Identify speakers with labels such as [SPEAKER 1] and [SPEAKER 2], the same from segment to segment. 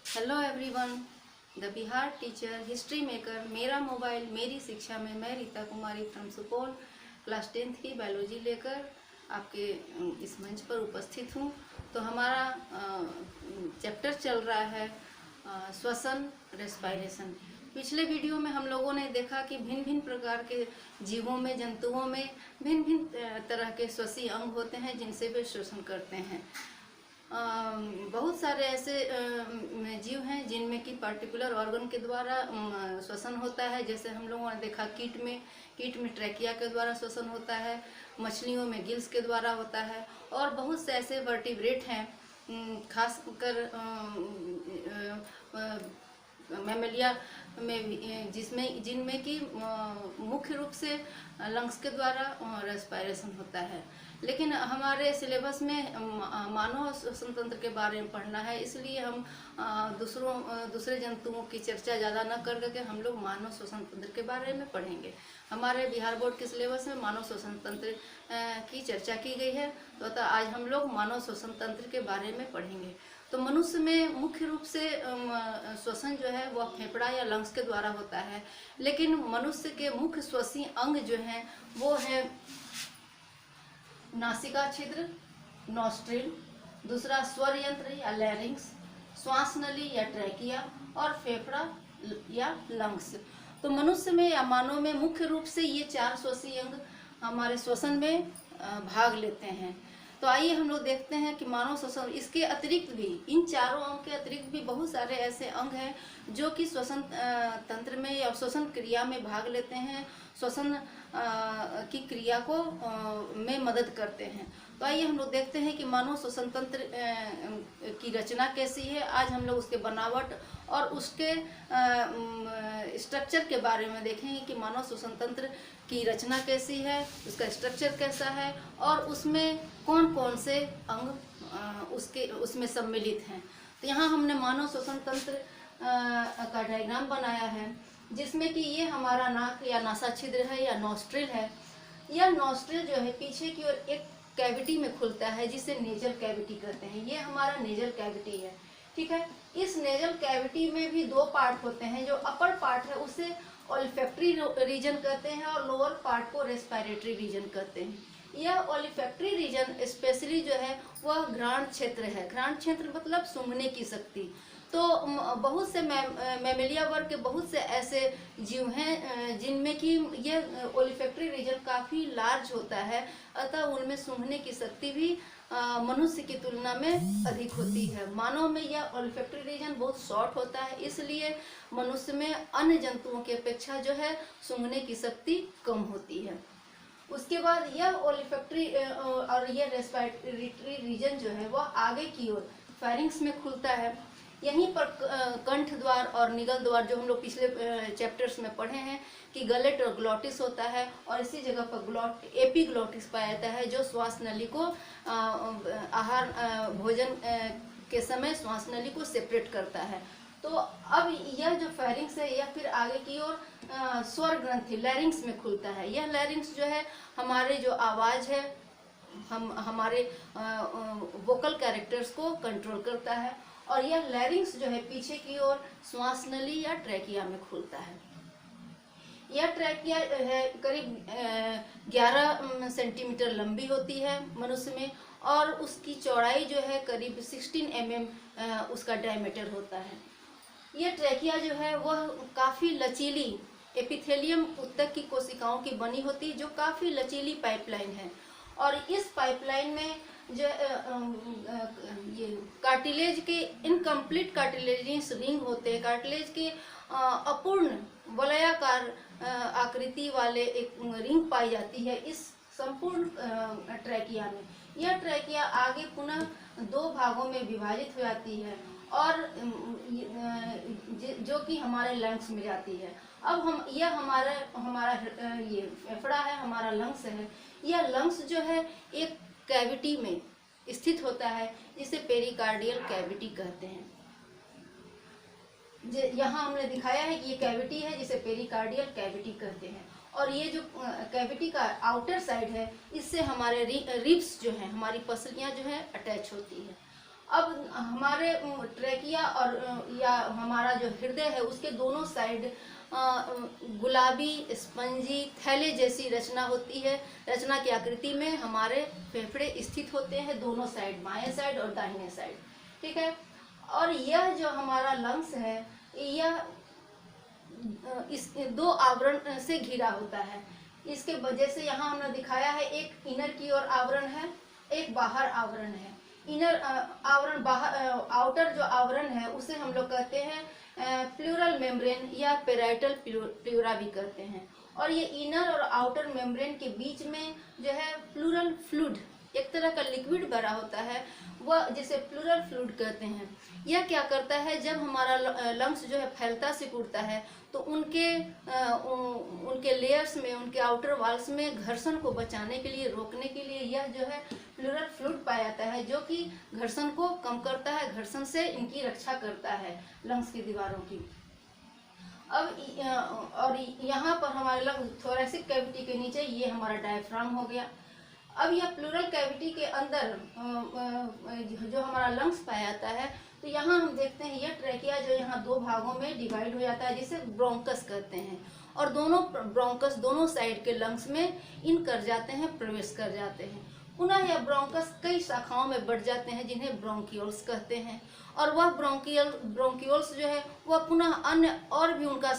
[SPEAKER 1] Hello everyone, the Bihar teacher history maker मेरा mobile मेरी शिक्षा में मैं Rita Kumari from Supaul class 10th की बायोलॉजी लेकर आपके इस मंच पर उपस्थित हूँ। तो हमारा चैप्टर चल रहा है श्वसन रेस्पायरेशन। पिछले वीडियो में हम लोगों ने देखा कि भिन्न भिन्न प्रकार के जीवों में, जंतुओं में भिन्न भिन्न तरह के श्वसीय अंग होते हैं जिनसे वे श्वसन करते हैं। बहुत सारे ऐसे जीव हैं जिनमें कि पर्टिकुलर ऑर्गन के द्वारा श्वसन होता है। जैसे हम लोगों ने देखा कीट में ट्रैकिया के द्वारा श्वसन होता है, मछलियों में गिल्स के द्वारा होता है, और बहुत से ऐसे वर्टिब्रेट हैं खासकर मैमेलिया में जिनमें कि मुख्य रूप से लंग्स के द्वारा रेस्पायरेशन होता है। लेकिन हमारे सिलेबस में मानव श्वसन तंत्र के बारे में पढ़ना है, इसलिए हम दूसरे जंतुओं की चर्चा ज़्यादा न करके हम लोग मानव श्वसन तंत्र के बारे में पढ़ेंगे। हमारे बिहार बोर्ड के सिलेबस में मानव श्वसन तंत्र की चर्चा की गई है, तो आज हम लोग मानव श्वसन तंत्र के बारे में पढ़ेंगे। तो मनुष्य में मुख्य रूप से श्वसन जो है वह फेफड़ा या लंग्स के द्वारा होता है, लेकिन मनुष्य के मुख्य श्वसीय अंग जो हैं वो है नासिका छिद्र, नॉस्ट्रिल, दूसरा स्वर यंत्र या लैरिंक्स, श्वास नली या ट्रैकिया, और फेफड़ा या लंग्स। तो मनुष्य में या मानव में मुख्य रूप से ये 4 श्वसीय अंग हमारे श्वसन में भाग लेते हैं। तो आइए हम लोग देखते हैं कि मानव श्वसन, इसके अतिरिक्त भी, इन चारों अंग के अतिरिक्त भी बहुत सारे ऐसे अंग हैं जो कि श्वसन तंत्र में या श्वसन क्रिया में भाग लेते हैं, श्वसन की क्रिया को में मदद करते हैं। तो आइए हम लोग देखते हैं कि मानव श्वसन तंत्र की रचना कैसी है। आज हम लोग उसके बनावट और उसके स्ट्रक्चर के बारे में देखेंगे कि मानव श्वसन तंत्र की रचना कैसी है, उसका स्ट्रक्चर कैसा है, और उसमें कौन कौन से अंग उसमें सम्मिलित हैं। तो यहाँ हमने मानव श्वसन तंत्र का डायग्राम बनाया है, जिसमें कि ये हमारा नाक या नासा छिद्र है या नॉस्ट्रिल है। यह नॉस्ट्रिल जो है पीछे की ओर एक कैविटी में खुलता है जिसे नेजल कैविटी कहते हैं। ये हमारा नेजल कैविटी है, ठीक है। इस नेजल कैविटी में भी 2 पार्ट होते हैं। जो अपर पार्ट है उसे ओल्फैक्टरी रीजन कहते हैं और लोअर पार्ट को रेस्पिरेटरी रीजन कहते हैं। यह ओल्फैक्टरी रीजन स्पेशली जो है वह घ्राण क्षेत्र है। घ्राण क्षेत्र मतलब सूंघने की शक्ति। तो बहुत से मैमेलिया वर्ग के बहुत से ऐसे जीव हैं जिनमें कि ये ओल्फैक्टरी रीजन काफ़ी लार्ज होता है, अतः उनमें सूंघने की शक्ति भी मनुष्य की तुलना में अधिक होती है। मानव में यह ओल्फैक्टरी रीजन बहुत शॉर्ट होता है, इसलिए मनुष्य में अन्य जंतुओं की अपेक्षा जो है सूंघने की शक्ति कम होती है। उसके बाद यह ओल्फैक्टरी और यह रेस्पिरेटरी रीजन जो है वह आगे की ओर फेरिंक्स में खुलता है। यहीं पर कंठ द्वार और निगल द्वार, जो हम लोग पिछले चैप्टर्स में पढ़े हैं कि गलेट और ग्लॉटिस होता है, और इसी जगह पर एपीग्लॉटिस पाया जाता है जो श्वास नली को आहार भोजन के समय श्वास नली को सेपरेट करता है। तो अब यह जो फेरिंक्स है यह फिर आगे की ओर स्वर ग्रंथि लैरिंक्स में खुलता है। यह लैरिंक्स जो है हमारे जो आवाज़ है, हमारे वोकल कैरेक्टर्स को कंट्रोल करता है, और यह लैरिंक्स जो है पीछे की ओर श्वास नली या ट्रैकिया में खुलता है। यह ट्रैकिया है करीब 11 सेंटीमीटर लंबी होती है मनुष्य में, और उसकी चौड़ाई जो है करीब 16 mm उसका डायमीटर होता है। यह ट्रैकिया जो है वह काफ़ी लचीली एपिथेलियम ऊतक की कोशिकाओं की बनी होती है, जो काफ़ी लचीली पाइपलाइन है। और इस पाइपलाइन में जो ये कार्टिलेज के इनकम्प्लीट कार्टिलेजियस रिंग होते हैं, कार्टिलेज के अपूर्ण वलयाकार आकृति वाले एक रिंग पाई जाती है इस संपूर्ण ट्रैकिया में। यह ट्रैकिया आगे पुनः 2 भागों में विभाजित हो जाती है, और जो कि हमारे लंग्स में जाती है। अब यह हमारा ये फेफड़ा है, हमारा लंग्स है। यह लंग्स जो है एक कैविटी में स्थित होता है जिसे पेरिकार्डियल कैविटी कहते हैं। यहाँ हमने दिखाया है कि ये कैविटी है जिसे पेरिकार्डियल कैविटी कहते हैं, और ये जो कैविटी का आउटर साइड है इससे हमारे रिब्स जो है, हमारी पसलियाँ जो है अटैच होती है। अब हमारे ट्रेकिया और या हमारा जो हृदय है उसके दोनों साइड गुलाबी स्पंजी थैले जैसी रचना होती है। रचना की आकृति में हमारे फेफड़े स्थित होते हैं, दोनों साइड, बाएं साइड और दाहिने साइड, ठीक है। और यह जो हमारा लंग्स है यह इस दो आवरण से घिरा होता है। इसके वजह से यहाँ हमने दिखाया है, एक इनर की ओर आवरण है, एक बाहर आवरण है। इनर आवरण, बाहर आउटर जो आवरण है उसे हम लोग कहते हैं प्लूरल मेम्ब्रेन या पेराइटल प्लूरा भी कहते हैं। और ये इनर और आउटर मेम्ब्रेन के बीच में जो है प्लूरल फ्लूइड, एक तरह का लिक्विड भरा होता है, वह जिसे प्लूरल फ्लूइड कहते हैं। यह क्या करता है, जब हमारा लंग्स जो है फैलता सिकुड़ता है तो उनके लेयर्स में, उनके आउटर वॉल्स में घर्षण को बचाने के लिए, रोकने के लिए यह जो है प्लूरल फ्लूइड पाया जाता है, जो कि घर्षण को कम करता है, घर्षण से इनकी रक्षा करता है लंग्स की दीवारों की। अब और यहाँ पर हमारे लंग्स थोरैसिक कैविटी के नीचे ये हमारा डायफ्राम हो गया। अब यह प्लूरल कैविटी के अंदर जो हमारा लंग्स पाया जाता है, तो यहाँ हम देखते हैं यह ट्रेकिया जो यहाँ दो भागों में डिवाइड हो जाता है, जिसे ब्रोंकस कहते हैं। और दोनों ब्रोंकस दोनों साइड के लंग्स में इन कर जाते हैं, प्रवेश कर जाते हैं। पुनः यह ब्रोंकस कई शाखाओं में बढ़ जाते हैं, जिन्हें ब्रोंकियोल्स कहते हैं। और वह ब्रोंकियोल्स जो है वह पुनः अन्य और भी उनका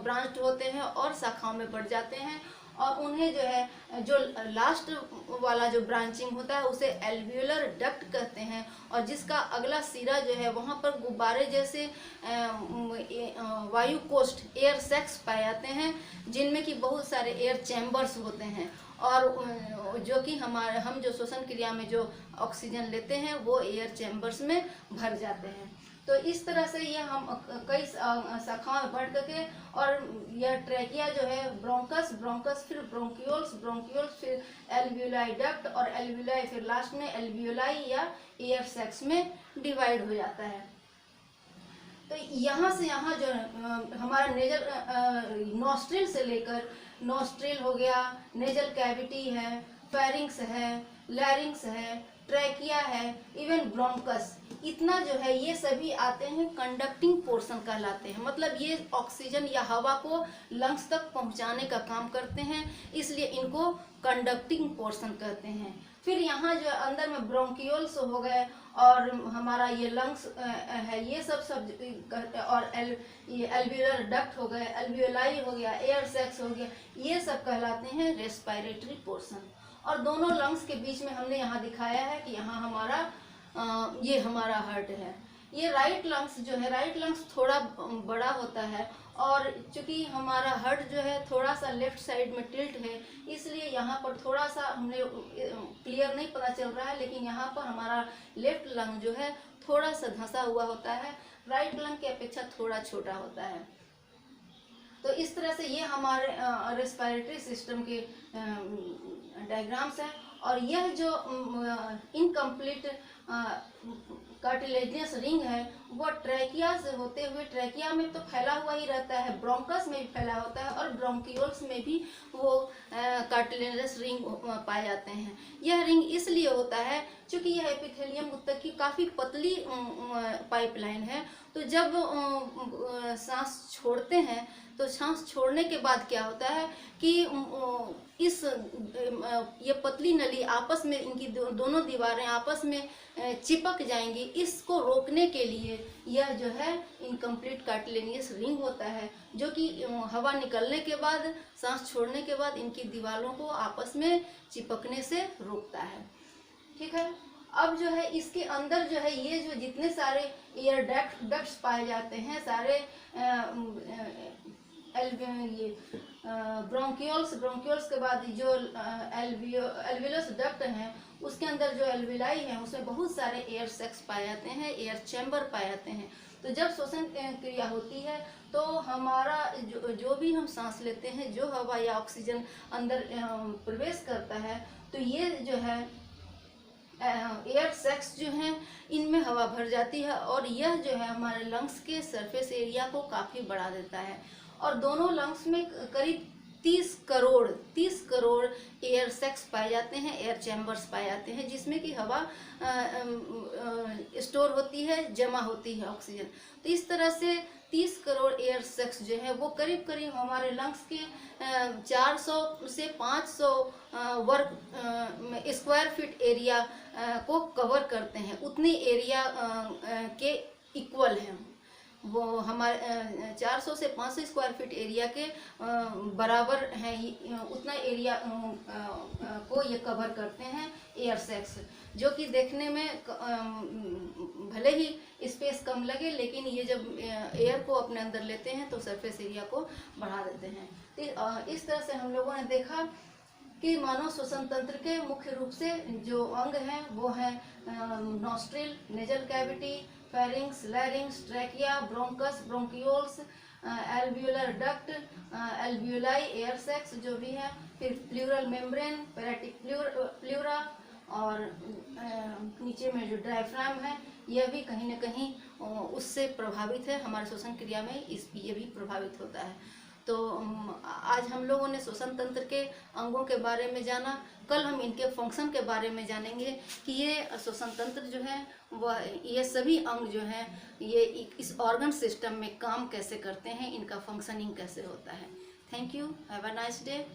[SPEAKER 1] ब्रांच होते हैं और शाखाओं में बढ़ जाते हैं। और उन्हें जो है, जो लास्ट वाला जो ब्रांचिंग होता है उसे एल्वियोलर डक्ट कहते हैं। और जिसका अगला सिरा जो है वहाँ पर गुब्बारे जैसे वायु कोष्ठ, एयर सैक्स पाए जाते हैं, जिनमें कि बहुत सारे एयर चैम्बर्स होते हैं। और जो कि हम जो श्वसन क्रिया में जो ऑक्सीजन लेते हैं वो एयर चैम्बर्स में भर जाते हैं। तो इस तरह से यह हम कई शाखाओं में बढ़ करके, और यह ट्रेकिया जो है ब्रोंकस फिर ब्रोंकियोल्स फिर एल्वियोलाई डक्ट और एल्वियोलाई फिर लास्ट में एल्वियोलाई या एयर सैक्स में डिवाइड हो जाता है। तो यहाँ से यहाँ जो हमारा नेजल नॉस्ट्रिल से लेकर, नॉस्ट्रिल हो गया, नेजल कैविटी है, फेरिंग्स है, लैरिंग्स है, ट्रैकिया है, इवन ब्रोंकस, इतना जो है ये सभी आते हैं कंडक्टिंग पोर्शन कहलाते हैं। मतलब ये ऑक्सीजन या हवा को लंग्स तक पहुंचाने का काम करते हैं, इसलिए इनको कंडक्टिंग पोर्शन कहते हैं। फिर यहाँ जो अंदर में ब्रोंकियोल्स हो गए और हमारा ये लंग्स है, ये सब और ये एल्वियोलर डक्ट हो गए, एल्वियोलाई हो गया, एयर सैक्स हो गया, ये सब कहलाते हैं रेस्पिरेटरी पोर्शन। और दोनों लंग्स के बीच में हमने यहाँ दिखाया है कि यहाँ हमारा ये हमारा हार्ट है। ये राइट लंग्स जो है, राइट लंग्स थोड़ा बड़ा होता है, और चूंकि हमारा हार्ट जो है थोड़ा सा लेफ्ट साइड में टिल्ट है, इसलिए यहाँ पर थोड़ा सा हमने क्लियर नहीं पता चल रहा है, लेकिन यहाँ पर हमारा लेफ्ट लंग जो है थोड़ा सा धंसा हुआ होता है, राइट लंग की अपेक्षा थोड़ा छोटा होता है। तो इस तरह से ये हमारे रेस्पिरेटरी सिस्टम के डायग्राम्स हैं। और यह जो इनकम्प्लीट कार्टिलेजियस रिंग है वो ट्रैकिया से होते हुए, ट्रैकिया में तो फैला हुआ ही रहता है, ब्रोंकस में भी फैला होता है, और ब्रोंकियोल्स में भी वो कार्टिलेजियस रिंग पाए जाते हैं। यह रिंग इसलिए होता है क्योंकि यह एपिथेलियम ऊतक की काफ़ी पतली पाइपलाइन है। तो जब सांस छोड़ते हैं तो सांस छोड़ने के बाद क्या होता है कि ये पतली नली आपस में, इनकी दोनों दीवारें आपस में चिपक जाएंगी। इसको रोकने के लिए यह जो है इनकम्प्लीट कार्टिलेजियस रिंग होता है, जो कि हवा निकलने के बाद, सांस छोड़ने के बाद इनकी दीवारों को आपस में चिपकने से रोकता है। ठीक है। अब जो है इसके अंदर जो है ये जो जितने सारे एयर डक्ट्स पाए जाते हैं, सारे ब्रोंकियोल्स के बाद जो एल्वियोलस डक्ट हैं, उसके अंदर जो एल्विलाई हैं उसमें बहुत सारे एयर सैक्स पाए जाते हैं, एयर चैम्बर पाए जाते हैं। तो जब श्वसन क्रिया होती है तो हमारा जो भी हम सांस लेते हैं, जो हवा या ऑक्सीजन अंदर प्रवेश करता है, तो ये जो है एयर सैक्स जो हैं इनमें हवा भर जाती है, और यह जो है हमारे लंग्स के सरफेस एरिया को काफ़ी बढ़ा देता है। और दोनों लंग्स में करीब 30 करोड़ एयर सैक्स पाए जाते हैं, एयर चैम्बर्स पाए जाते हैं, जिसमें कि हवा स्टोर होती है, जमा होती है ऑक्सीजन। तो इस तरह से 30 करोड़ एयर सैक्स जो है वो करीब करीब हमारे लंग्स के 400 से 500 वर्ग स्क्वायर फीट एरिया को कवर करते हैं। उतनी एरिया के इक्वल हैं वो, हमारे 400 से 500 स्क्वायर फीट एरिया के बराबर है, उतना एरिया को ये कवर करते हैं एयर सैक्स, जो कि देखने में भले ही स्पेस कम लगे, लेकिन ये जब एयर को अपने अंदर लेते हैं तो सरफेस एरिया को बढ़ा देते हैं। तो इस तरह से हम लोगों ने देखा कि मानव श्वसन तंत्र के मुख्य रूप से जो अंग हैं वो हैं nostril, nasal cavity, pharynx, लैरिंग्स, trachea, bronchus, bronchioles, alveolar duct, alveoli, air sacs जो भी है, फिर प्लूरल मेम्ब्रेन, पैराटिक प्लूरा, और नीचे में जो डायफ्राम है यह भी कहीं न कहीं उससे प्रभावित है, हमारे श्वसन क्रिया में ये भी प्रभावित होता है। तो आज हम लोगों ने श्वसन तंत्र के अंगों के बारे में जाना। कल हम इनके फंक्शन के बारे में जानेंगे कि ये श्वसन तंत्र जो है वह, ये सभी अंग जो हैं ये इस ऑर्गन सिस्टम में काम कैसे करते हैं, इनका फंक्शनिंग कैसे होता है। Thank you, have a nice day.